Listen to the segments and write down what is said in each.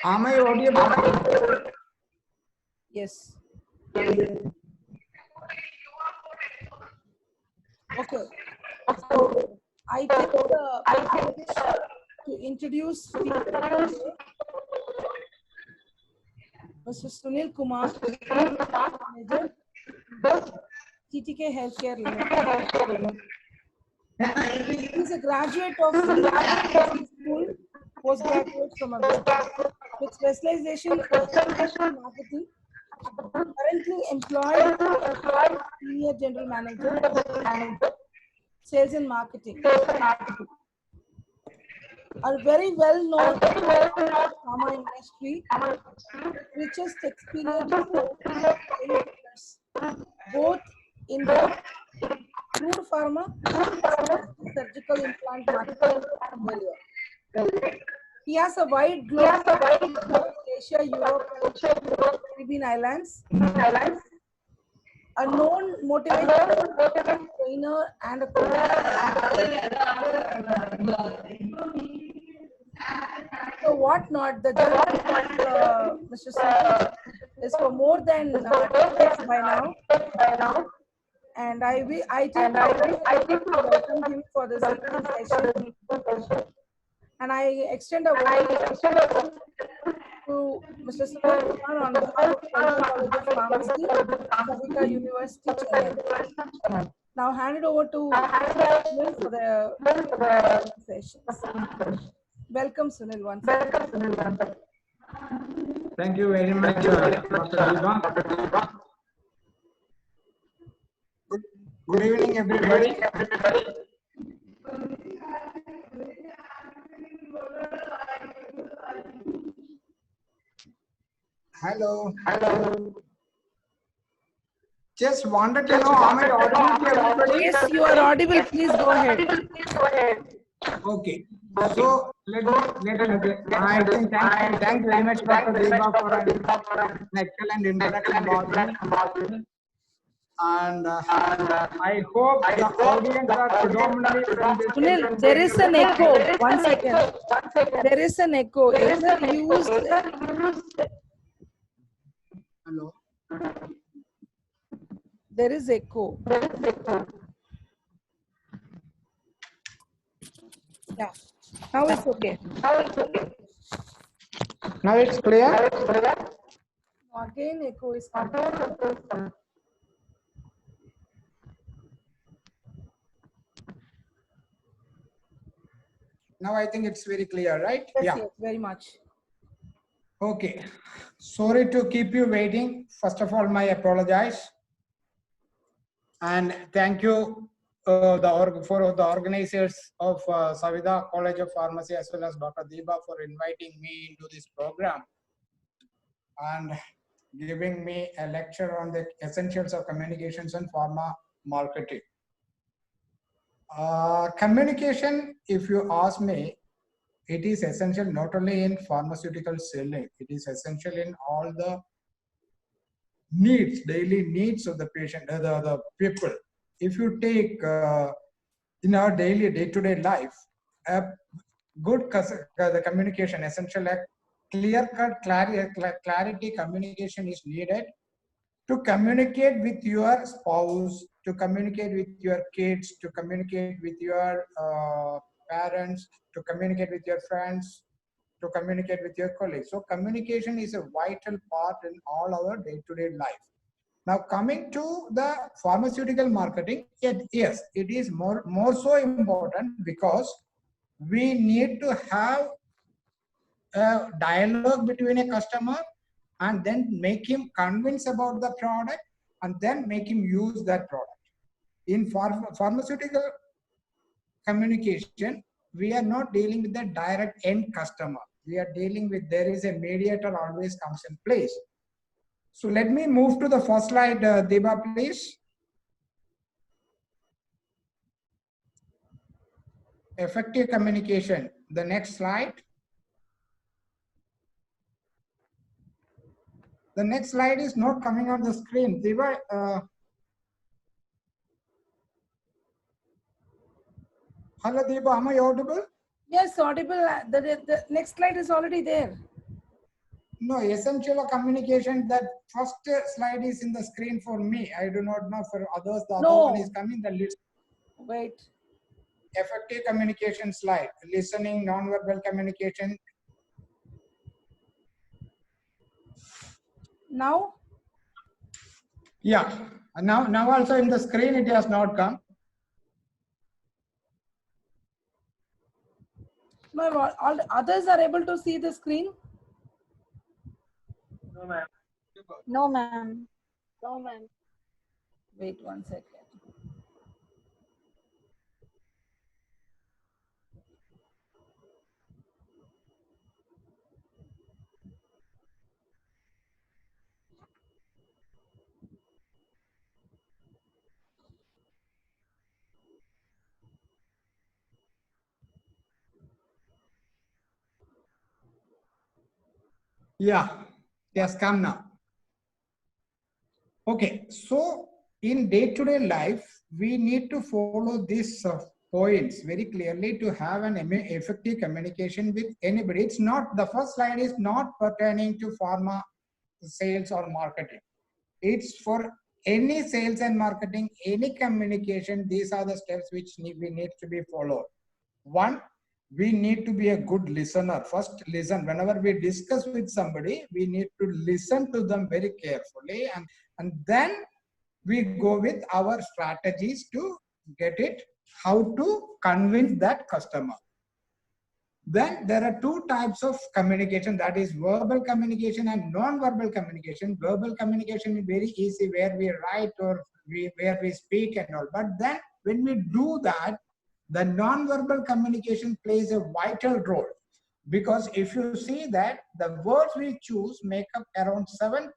Am I audible? Yes. Okay. So I take the privilege to introduce speaker today, Mr. Sunil Kumar, Manager, TTK Healthcare Limited. He is a graduate of school, postgraduate from a with specialization in marketing. Currently employed senior general manager, sales and marketing. Are very well known pharma industry, richest experience both in the crude pharma and surgical implant market area. He has a wide global Asia, Europe, and Caribbean islands. A known motivator, trainer, and a so what not? The journey of Mr. Sunil is for more than decades by now, and I take to welcome him for this session, and I extend a warm to Mr. Sunil Kumar on behalf of Indian College of Pharmacy, Savita University, Chennai. Now hand it over to Sunil for the sessions. Welcome, Sunil, once again. Thank you very much, Dr. Deepa. Good evening, everybody. Hello. Just wanted to know, am I audible to everybody? Yes, you are audible. Please go ahead. Okay. So I think thank you very much, Dr. Deepa, for an excellent introduction about me. And I hope the audience are predominantly from this. Sunil, there is an echo. 1 second. There is an echo. Either use. Hello. There is echo. Yeah. Now it's okay. Now it's clear. Again, echo is coming. Now I think it's very clear, right? Yes, yes, very much. Okay. Sorry to keep you waiting. First of all, my apologize. And thank you for the organizers of Savita College of Pharmacy as well as Dr. Deepa for inviting me into this program and giving me a lecture on the essentials of communications and pharma marketing. Communication, if you ask me, it is essential not only in pharmaceutical selling, it is essential in all the needs, daily needs of the patient, the people. If you take in our daily day-to-day life, a good the communication, essential, clear-cut clarity communication is needed to communicate with your spouse, to communicate with your kids, to communicate with your parents, to communicate with your friends, to communicate with your colleagues. So communication is a vital part in all our day-to-day life. Now coming to the pharmaceutical marketing, yes, it is more so important because we need to have a dialogue between a customer and then make him convinced about the product and then make him use that product. In pharmaceutical communication, we are not dealing with the direct end customer. We are dealing with, there is a mediator always comes in place. So let me move to the first slide, Deba, please. Effective communication. The next slide. The next slide is not coming on the screen. Deba, hello, Deba, am I audible? Yes, audible. The next slide is already there. No, essential communication, that first slide is in the screen for me. I do not know for others. The other one is No, coming, the list. wait. Effective communication slide, listening, non-verbal communication. Now? Yeah, now also in the screen it has not come. No, all others are able to see the screen? No, ma'am. No, ma'am. No, ma'am. Wait 1 second. Yeah, it has come now. Okay, so in day-to-day life, we need to follow these points very clearly to have an effective communication with anybody. It's not, the first slide is not pertaining to pharma sales or marketing. It's for any sales and marketing, any communication. These are the steps which we need to be followed. One, we need to be a good listener. First, listen. Whenever we discuss with somebody, we need to listen to them very carefully, and then we go with our strategies to get it, how to convince that customer. Then there are two types of communication, that is verbal communication and non-verbal communication. Verbal communication is very easy, where we write or where we speak and all. But then when we do that, the non-verbal communication plays a vital role. Because if you see that the words we choose make up around 7%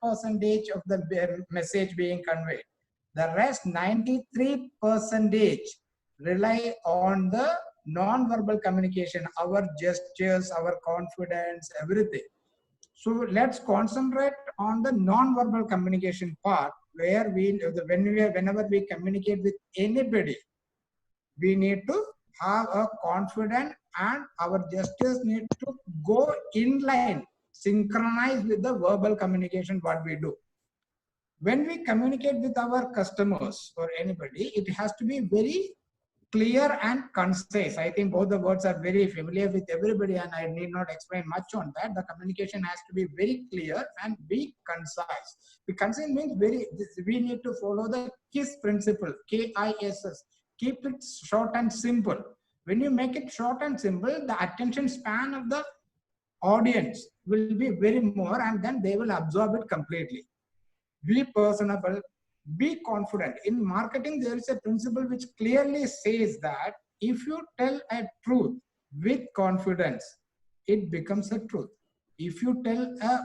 of the message being conveyed. The rest 93% rely on the non-verbal communication, our gestures, our confidence, everything. So let's concentrate on the non-verbal communication part, where whenever we communicate with anybody, we need to have a confidence, and our gestures need to go in line, synchronize with the verbal communication what we do. When we communicate with our customers or anybody, it has to be very clear and concise. I think both the words are very familiar with everybody, and I need not explain much on that. The communication has to be very clear and be concise. The concise means we need to follow the KISS principle, KISS. Keep it short and simple. When you make it short and simple, the attention span of the audience will be very more, and then they will absorb it completely. Be personable, be confident. In marketing, there is a principle which clearly says that if you tell a truth with confidence, it becomes a truth. If you tell a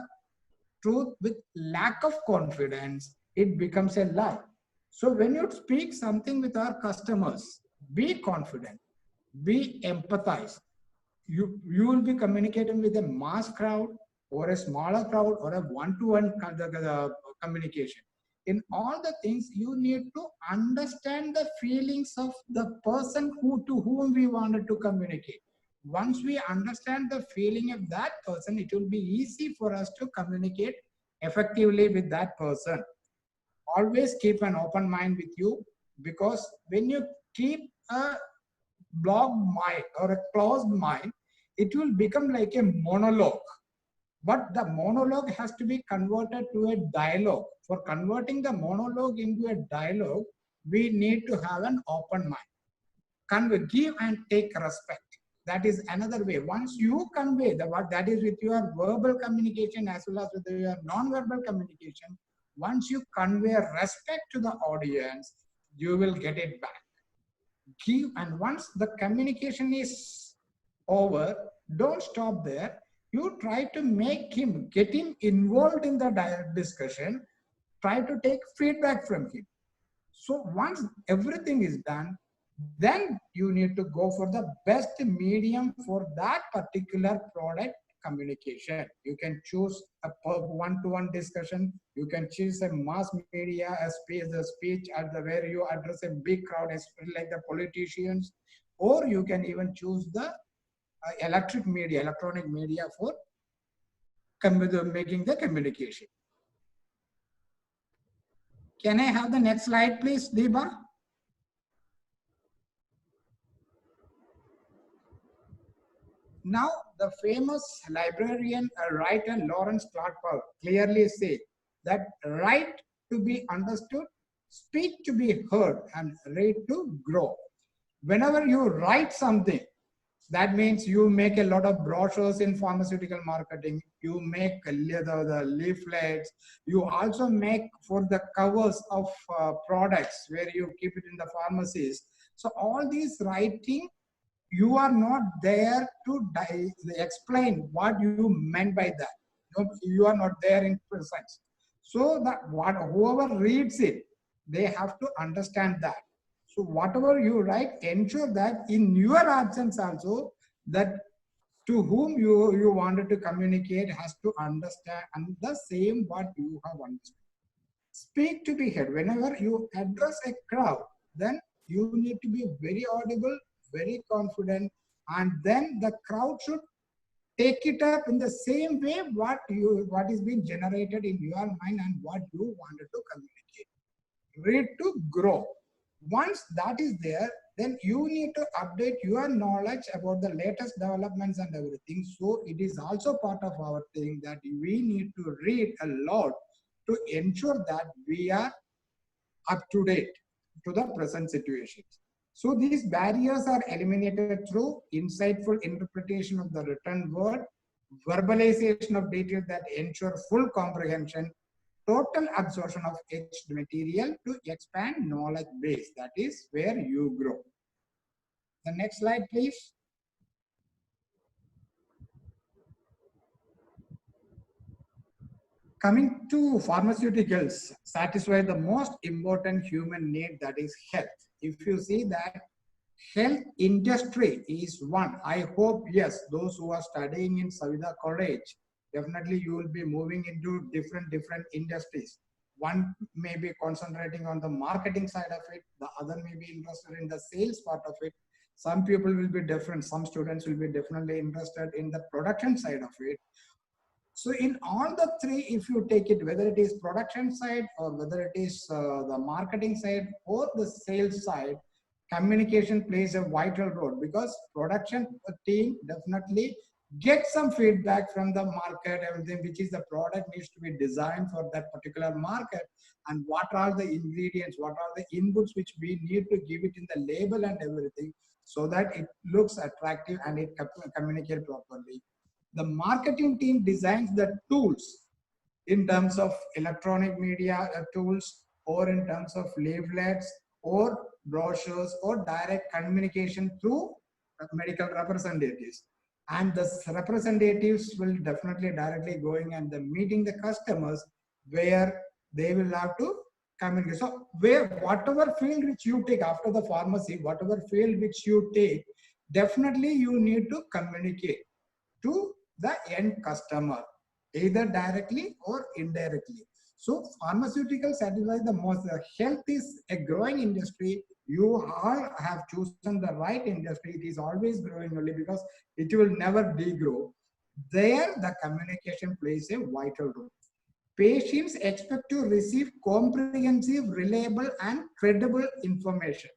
truth with lack of confidence, it becomes a lie. So when you speak something with our customers, be confident, be empathize. You will be communicating with a mass crowd or a smaller crowd or a one-to-one communication. In all the things, you need to understand the feelings of the person to whom we wanted to communicate. Once we understand the feeling of that person, it will be easy for us to communicate effectively with that person. Always keep an open mind with you, because when you keep a blocked mind or a closed mind, it will become like a monologue. But the monologue has to be converted to a dialogue. For converting the monologue into a dialogue, we need to have an open mind. Give and take respect. That is another way. Once you convey what that is with your verbal communication as well as with your non-verbal communication, once you convey respect to the audience, you will get it back. Give, and once the communication is over, don't stop there. You try to get him involved in the discussion, try to take feedback from him. So once everything is done, then you need to go for the best medium for that particular product communication. You can choose a one-to-one discussion. You can choose a mass media, a speech at where you address a big crowd, especially like the politicians, or you can even choose the electronic media for making the communication. Can I have the next slide, please, Deepa? Now, the famous librarian, writer Lawrence Clark clearly said that write to be understood, speak to be heard, and read to grow. Whenever you write something, that means you make a lot of brochures in pharmaceutical marketing. You make the leaflets. You also make for the covers of products where you keep it in the pharmacies. So all these writing, you are not there to explain what you meant by that. You are not there in presence. So that whoever reads it, they have to understand that. So whatever you write, ensure that in your absence also, that to whom you wanted to communicate has to understand and the same what you have understood. Speak to be heard. Whenever you address a crowd, then you need to be very audible, very confident, and then the crowd should take it up in the same way what is being generated in your mind and what you wanted to communicate. Read to grow. Once that is there, then you need to update your knowledge about the latest developments and everything. So it is also part of our thing that we need to read a lot to ensure that we are up to date to the present situations. So these barriers are eliminated through insightful interpretation of the written word, verbalization of details that ensure full comprehension, total absorption of etched material to expand knowledge base. That is where you grow. The next slide, please. Coming to pharmaceuticals, satisfy the most important human need, that is health. If you see that health industry is one, I hope, yes, those who are studying in Savida College, definitely you will be moving into different industries. One may be concentrating on the marketing side of it, the other may be interested in the sales part of it. Some people will be different, some students will be definitely interested in the production side of it. So in all the three, if you take it, whether it is production side or whether it is the marketing side or the sales side, communication plays a vital role, because production team definitely get some feedback from the market, everything which is the product needs to be designed for that particular market, and what are the ingredients, what are the inputs which we need to give it in the label and everything, so that it looks attractive and it communicates properly. The marketing team designs the tools in terms of electronic media tools, or in terms of leaflets or brochures or direct communication through medical representatives. And the representatives will definitely directly going and meeting the customers where they will have to communicate. So whatever field which you take after the pharmacy, whatever field which you take, definitely you need to communicate to the end customer, either directly or indirectly. So pharmaceuticals satisfy the most. Health is a growing industry. You all have chosen the right industry. It is always growing only because it will never degrow. There, the communication plays a vital role. Patients expect to receive comprehensive, reliable, and credible information.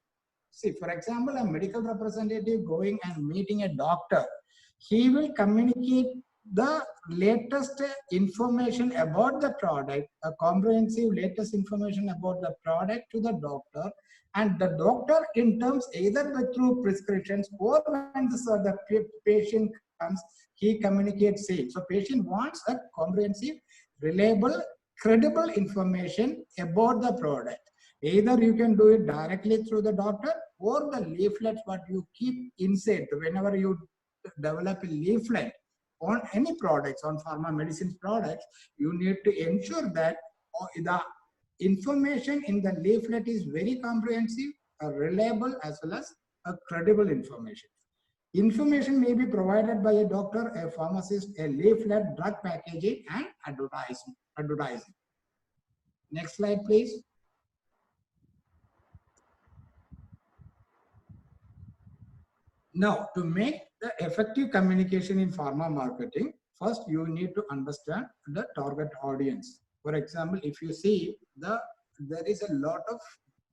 See, for example, a medical representative going and meeting a doctor, he will communicate the latest information about the product, a comprehensive latest information about the product to the doctor, and the doctor in terms either through prescriptions or when the patient comes, he communicates same. So patient wants a comprehensive, reliable, credible information about the product. Either you can do it directly through the doctor or the leaflets what you keep inside. Whenever you develop a leaflet on any products, on pharma medicine products, you need to ensure that the information in the leaflet is very comprehensive, reliable, as well as a credible information. Information may be provided by a doctor, a pharmacist, a leaflet, drug packaging, and advertising. Next slide, please. Now, to make the effective communication in pharma marketing, first you need to understand the target audience. For example, if you see there is a lot of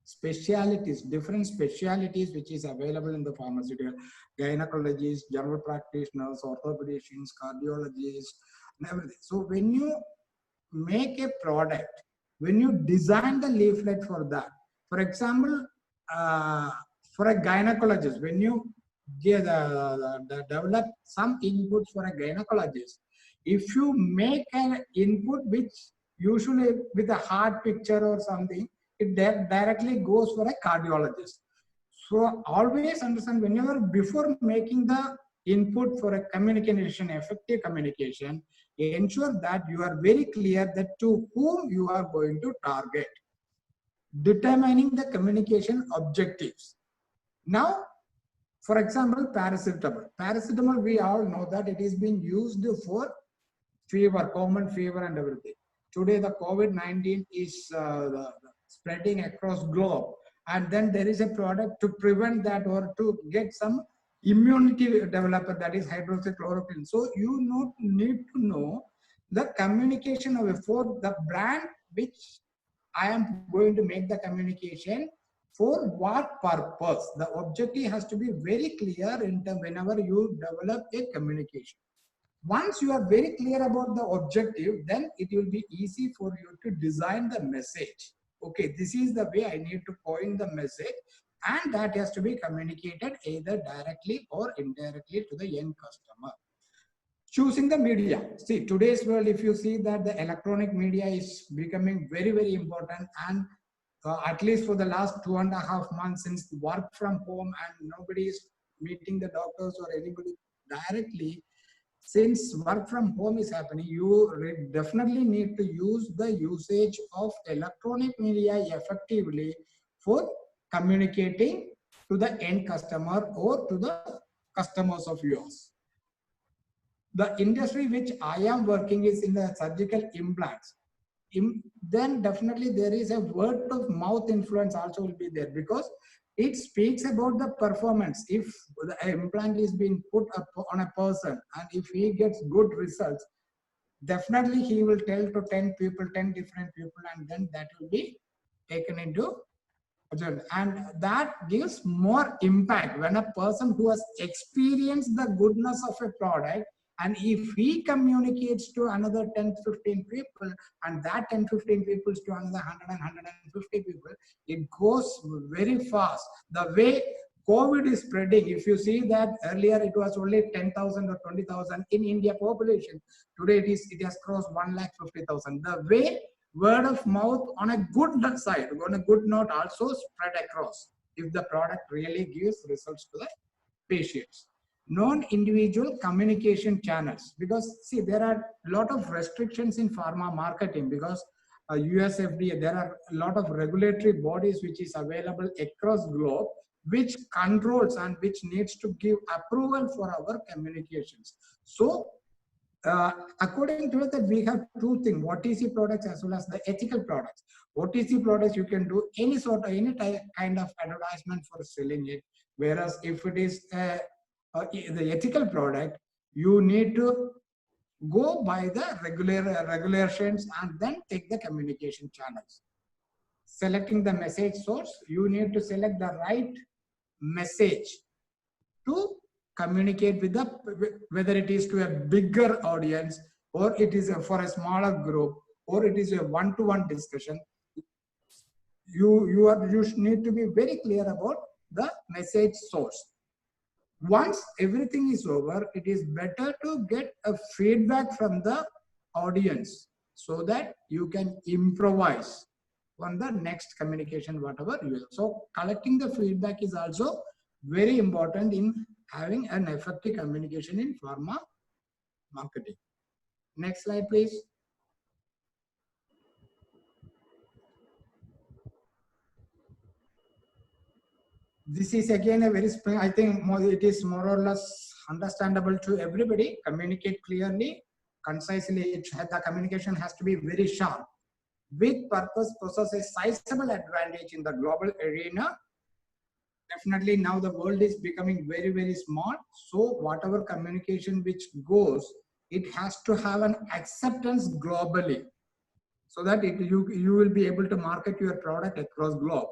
specialities, different specialities which is available in the pharmaceutical, gynecologists, general practitioners, orthopedicians, cardiologists, and everything. So when you make a product, when you design the leaflet for that, for example, for a gynecologist, when you develop some inputs for a gynecologist, if you make an input which usually with a heart picture or something, it directly goes for a cardiologist. So always understand, whenever before making the input for a communication, effective communication, ensure that you are very clear that to whom you are going to target, determining the communication objectives. Now, for example, paracetamol. Paracetamol, we all know that it is being used for fever, common fever and everything. Today, the COVID-19 is spreading across globe. And then there is a product to prevent that or to get some immunity developer, that is hydroxychloroquine. So you need to know the communication of for the brand which I am going to make the communication for what purpose. The objective has to be very clear in terms whenever you develop a communication. Once you are very clear about the objective, then it will be easy for you to design the message. Okay, this is the way I need to coin the message, and that has to be communicated either directly or indirectly to the end customer. Choosing the media. See, today's world, if you see that the electronic media is becoming very, very important, and at least for the last 2.5 months since work from home and nobody is meeting the doctors or anybody directly, since work from home is happening, you definitely need to use the usage of electronic media effectively for communicating to the end customer or to the customers of yours. The industry which I am working is in the surgical implants. Then definitely there is a word of mouth influence also will be there, because it speaks about the performance. If the implant is being put up on a person and if he gets good results, definitely he will tell to 10 people, 10 different people, and then that will be taken into account. And that gives more impact when a person who has experienced the goodness of a product, and if he communicates to another 10-15 people, and that 10-15 people to another 100-150 people, it goes very fast. The way COVID is spreading, if you see that earlier it was only 10,000 or 20,000 in India population, today it has crossed 150,000. The way word of mouth on a good side, on a good note, also spread across if the product really gives results to the patients. Non-individual communication channels, because see, there are a lot of restrictions in pharma marketing, because US FDA, there are a lot of regulatory bodies which is available across globe, which controls and which needs to give approval for our communications. So according to that, we have two things: OTC products as well as the ethical products. OTC products, you can do any kind of advertisement for selling it, whereas if it is the ethical product, you need to go by the regulations and then take the communication channels. Selecting the message source, you need to select the right message to communicate with the, whether it is to a bigger audience or it is for a smaller group or it is a one-to-one discussion. You need to be very clear about the message source. Once everything is over, it is better to get a feedback from the audience so that you can improvise on the next communication, whatever you have. So collecting the feedback is also very important in having an effective communication in pharma marketing. Next slide, please. This is again a very, I think it is more or less understandable to everybody. Communicate clearly, concisely. The communication has to be very sharp. With purpose possesses a sizable advantage in the global arena. Definitely now the world is becoming very, very small. So whatever communication which goes it has to have an acceptance globally, so that you will be able to market your product across globe.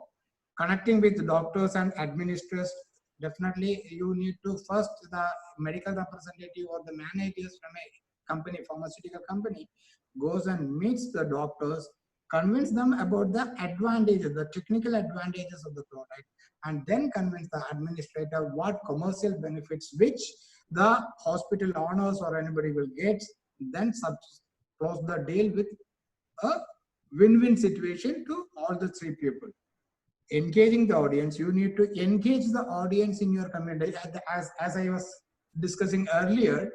Connecting with doctors and administrators, definitely you need to first, the medical representative or the managers from a company, pharmaceutical company, goes and meets the doctors, convince them about the advantages, the technical advantages of the product, and then convince the administrator what commercial benefits which the hospital owners or anybody will get, then close the deal with a win-win situation to all the three people. Engaging the audience, you need to engage the audience in your community. As I was discussing earlier,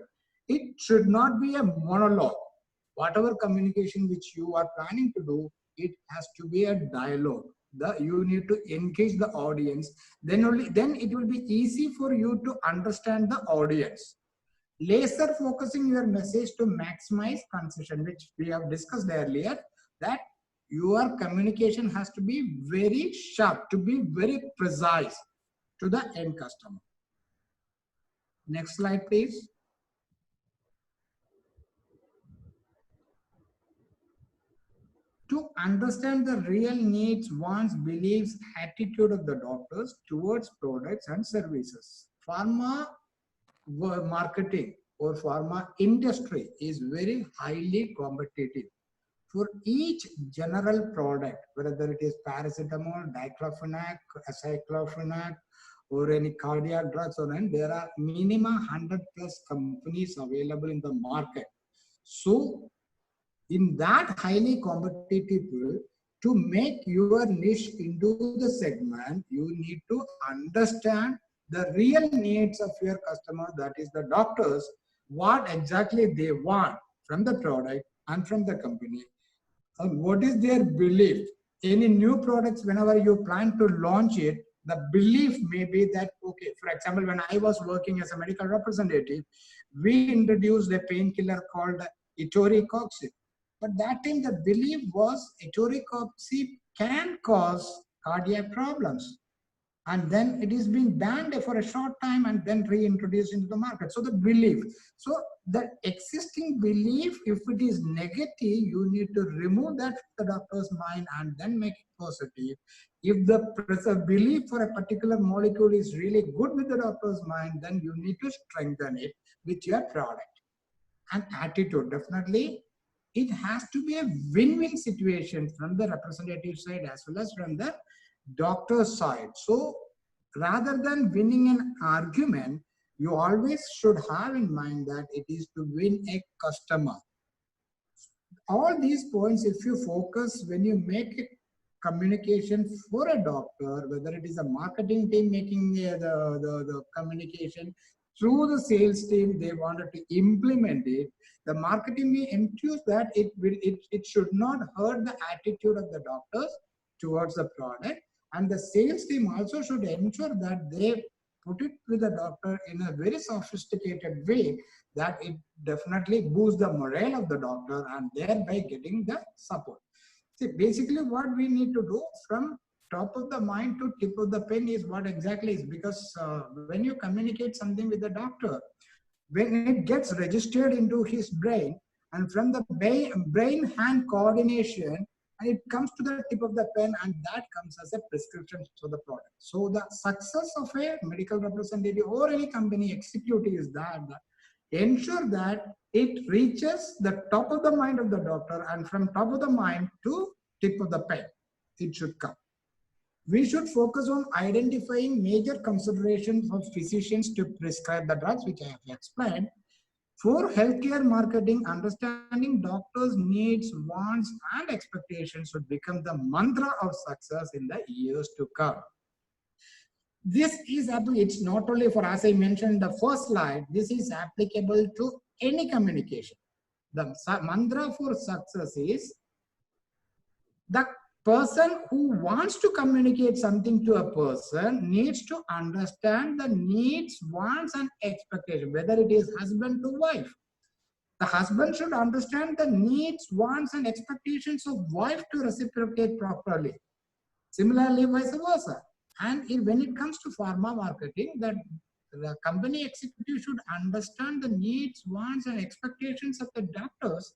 it should not be a monologue. Whatever communication which you are planning to do, it has to be a dialogue. You need to engage the audience, then it will be easy for you to understand the audience. Laser focusing your message to maximize concession, which we have discussed earlier, that your communication has to be very sharp, to be very precise to the end customer. Next slide, please. To understand the real needs, wants, beliefs, attitude of the doctors towards products and services. Pharma marketing or pharma industry is very highly competitive. For each general product, whether it is paracetamol, diclofenac, acyclofenac, or any cardiac drugs, or any, there are minimum 100 plus companies available in the market. So, in that highly competitive world, to make your niche into the segment, you need to understand the real needs of your customer, that is the doctors, what exactly they want from the product and from the company. What is their belief? Any new products, whenever you plan to launch it, the belief may be that, okay, for example, when I was working as a medical representative, we introduced a painkiller called etoricoxib. But that time the belief was etoricoxib can cause cardiac problems. And then it is being banned for a short time and then reintroduced into the market. So the belief, so the existing belief, if it is negative, you need to remove that from the doctor's mind and then make it positive. If the belief for a particular molecule is really good with the doctor's mind, then you need to strengthen it with your product. And attitude, definitely, it has to be a win-win situation from the representative side as well as from the doctor's side. So rather than winning an argument, you always should have in mind that it is to win a customer. All these points, if you focus when you make a communication for a doctor, whether it is a marketing team making the communication, through the sales team, they wanted to implement it. The marketing may ensure that it should not hurt the attitude of the doctors towards the product. And the sales team also should ensure that they put it with the doctor in a very sophisticated way, that it definitely boosts the morale of the doctor and thereby getting the support. See, basically what we need to do from top of the mind to tip of the pen is what exactly is, because when you communicate something with the doctor, when it gets registered into his brain, and from the brain-hand coordination, and it comes to the tip of the pen, and that comes as a prescription for the product. So the success of a medical representative or any company executive is that ensure that it reaches the top of the mind of the doctor, and from top of the mind to tip of the pen, it should come. We should focus on identifying major considerations of physicians to prescribe the drugs, which I have explained. For healthcare marketing, understanding doctors' needs, wants, and expectations should become the mantra of success in the years to come. This is, it's not only for, as I mentioned in the first slide, this is applicable to any communication. The mantra for success is the person who wants to communicate something to a person needs to understand the needs, wants, and expectations, whether it is husband to wife. The husband should understand the needs, wants, and expectations of wife to reciprocate properly. Similarly, vice versa. And when it comes to pharma marketing, that the company executive should understand the needs, wants, and expectations of the doctors